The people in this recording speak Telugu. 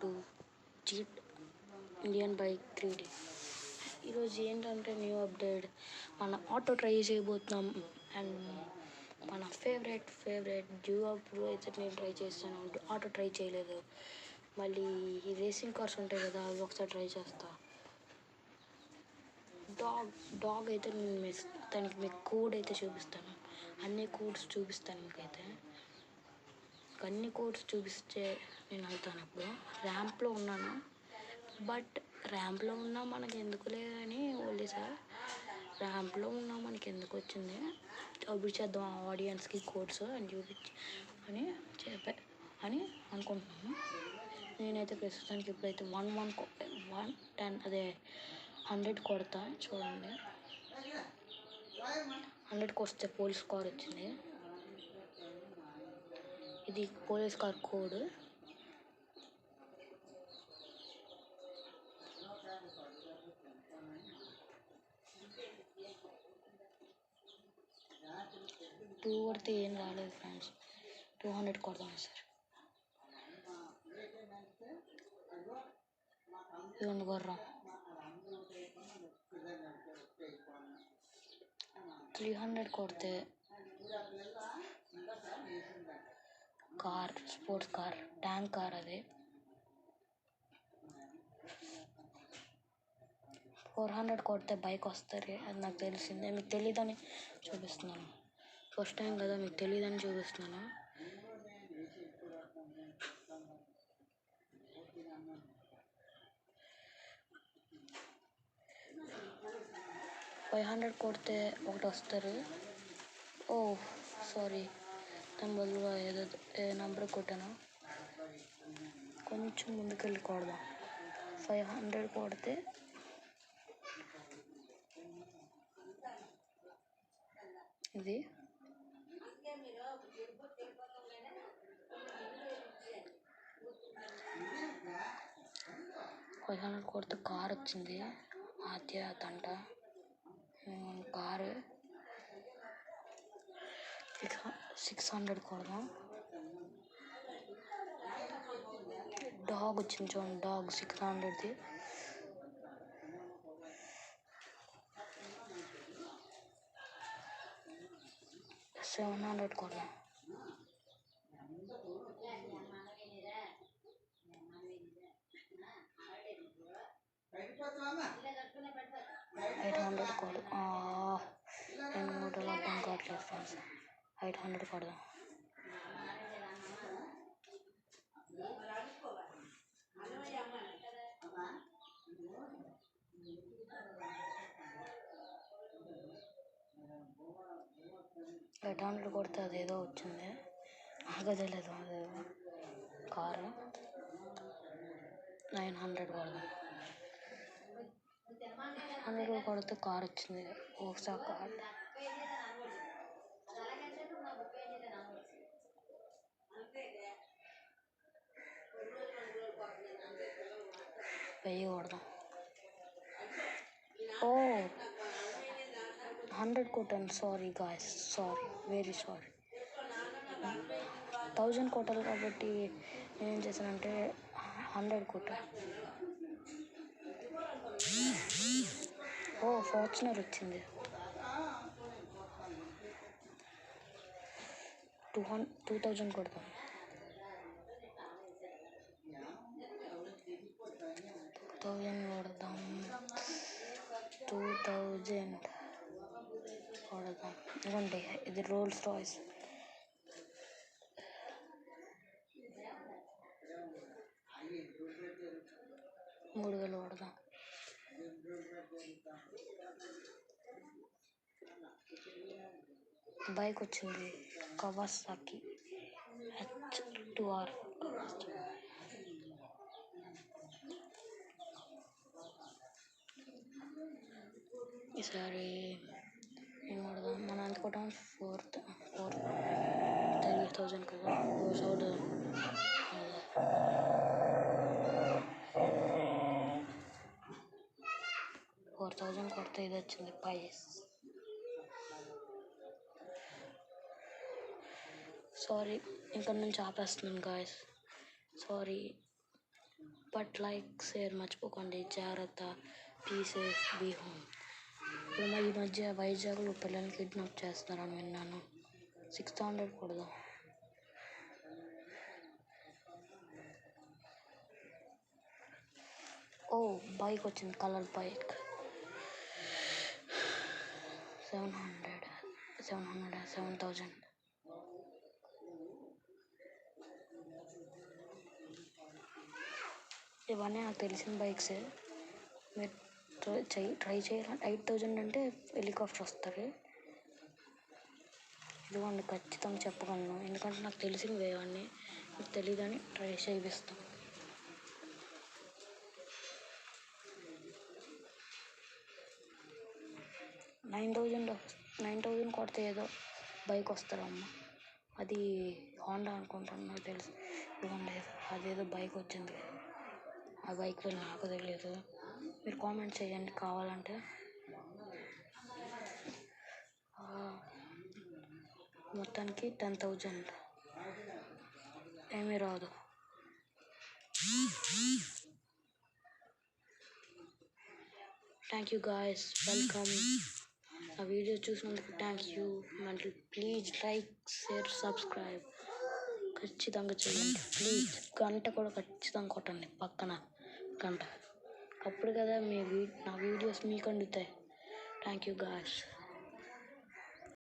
To జీట్ Indian bike 3D. ఈరోజు ఏంటంటే న్యూ అప్డేట్, మన ఆటో ట్రై చేయబోతున్నాం. అండ్ మన ఫేవరెట్ డ్యూయో ప్రో అయితే నేను ట్రై చేస్తాను. ఆటో ట్రై చేయలేదు. మళ్ళీ ఈ రేసింగ్ కార్స్ ఉంటాయి కదా, అవి ఒకసారి ట్రై చేస్తా. డాగ్ అయితే నేను దానికి మీకు కోడ్ అయితే చూపిస్తాను. అన్ని కోడ్స్ చూపిస్తాను మీకైతే. అన్ని కోడ్స్ చూపిస్తే నేను వెళ్తాను. అప్పుడు ర్యాంప్లో ఉన్నాను, బట్ ర్యాంప్లో ఉన్నా మనకి ఎందుకులే అని వదిలేసా. ర్యాంప్లో ఉన్నా మనకి ఎందుకు వచ్చింది చూపించేద్దాం ఆడియన్స్కి కోడ్స్ అని చూపించి అని అనుకుంటున్నాను. నేనైతే ప్రస్తుతానికి ఇప్పుడైతే 110 అదే 100 కొడతా. చూడండి, 100 కొస్తే పోలీస్ కార్ వచ్చింది. ఇది పోలీస్ కార్ కోడ్. టూ కొడితే ఏం రాలేదు ఫ్రెండ్స్. 200 కొడదాం సార్. ఇవ్వండి గుర్రం. 300 కొడితే car, sports car, tank car. అది 400 కొడితే బైక్ వస్తుంది. అది నాకు తెలిసిందే, మీకు తెలియదని చూపిస్తున్నాను. ఫస్ట్ టైం కదా, మీకు తెలియదని చూపిస్తున్నాను. 500 కొడితే ఒకటి వస్తారు. ఓ సారీ, దాని బదులుగా ఏ నెంబర్ కొట్టాను. కొంచెం ముందుకెళ్ళి కొడదాం. 500 కొడితే ఇది 500 కొడితే కార్ వచ్చింది. ఆద్యతంట కారు. 600 కొడదాం. డాగ్ వచ్చింది చూడండి, డాగ్ 600ది. 700 కొడదాం. 800 కొడదాం. నేను మూటలు అర్థం కావట్లేదు ఫ్రెండ్స్. 800 కొడదాం. 800 కొడితే అదేదో వచ్చింది, నాకు తెలియదు. అదేదో కారు. 900 కొడదాం. 100 కొడితే కార్ వచ్చింది, ఓక్సా కార్. 1000 కొడదాం. 100 కొట్టాను. Sorry guys, sorry, very sorry. 1000 కొట్టాలి కాబట్టి నేనేం చేశానంటే 100 కొట్టాను. ఫార్చునర్ వచ్చింది. 2000 కొడతాం. 2000 కొడదాం. 2000 కొడదాం. ఇవ్వండి, ఇది రోల్స్ రాయ్స్. 3000 కొడదాం. బైక్ వచ్చింది, కవాసాకి H2R. ఈసారి ఏం కొడదాం? మనం ఎంత కొట్టాం? 3000 కదా. 4000 కొడితే ఇది వచ్చింది, పైస్. సారీ, ఇక్కడ నుంచి ఆపేస్తున్నాను guys, sorry. But like share మర్చిపోకండి. జాగ్రత్త. Be safe, be home. ఇప్పుడు ఈ మధ్య వైజాగ్లో పిల్లల్ని కిడ్నాప్ చేస్తున్నారని విన్నాను. 600 కొడదాం. ఓ బైక్ వచ్చింది, కలర్ బైక్. 7,000. ఇవన్నీ నాకు తెలిసిన బైక్సే. మీరు ట్రై చేయాలి. 8,000 అంటే హెలికాప్టర్ వస్తుంది. ఇదిగోండి, ఖచ్చితంగా చెప్పగలను, ఎందుకంటే నాకు తెలిసినవి ఇవన్నీ. మీకు తెలియదని ట్రై చేయిస్తాం. 9,000 కొడితే ఏదో బైక్ వస్తారమ్మ. అది హోండా అనుకుంటాను, నాకు తెలుసు. ఇదిగోండి, అదేదో బైక్ వచ్చింది. ఆ బైక్ నాకు తెలియదు. మీరు కామెంట్ చేయండి కావాలంటే. మొత్తానికి 10,000 ఏమీ రాదు. Thank you guys, welcome. నా వీడియో చూసినందుకు థ్యాంక్ యూ. మళ్ళీ ప్లీజ్ లైక్, షేర్, సబ్స్క్రైబ్ ఖచ్చితంగా చేయండి. ప్లీజ్ గంట కూడా ఖచ్చితంగా కొట్టండి, పక్కన గంట. అప్పుడు కదా నా వీడియోస్ మీకు అందుతాయి. Thank you guys.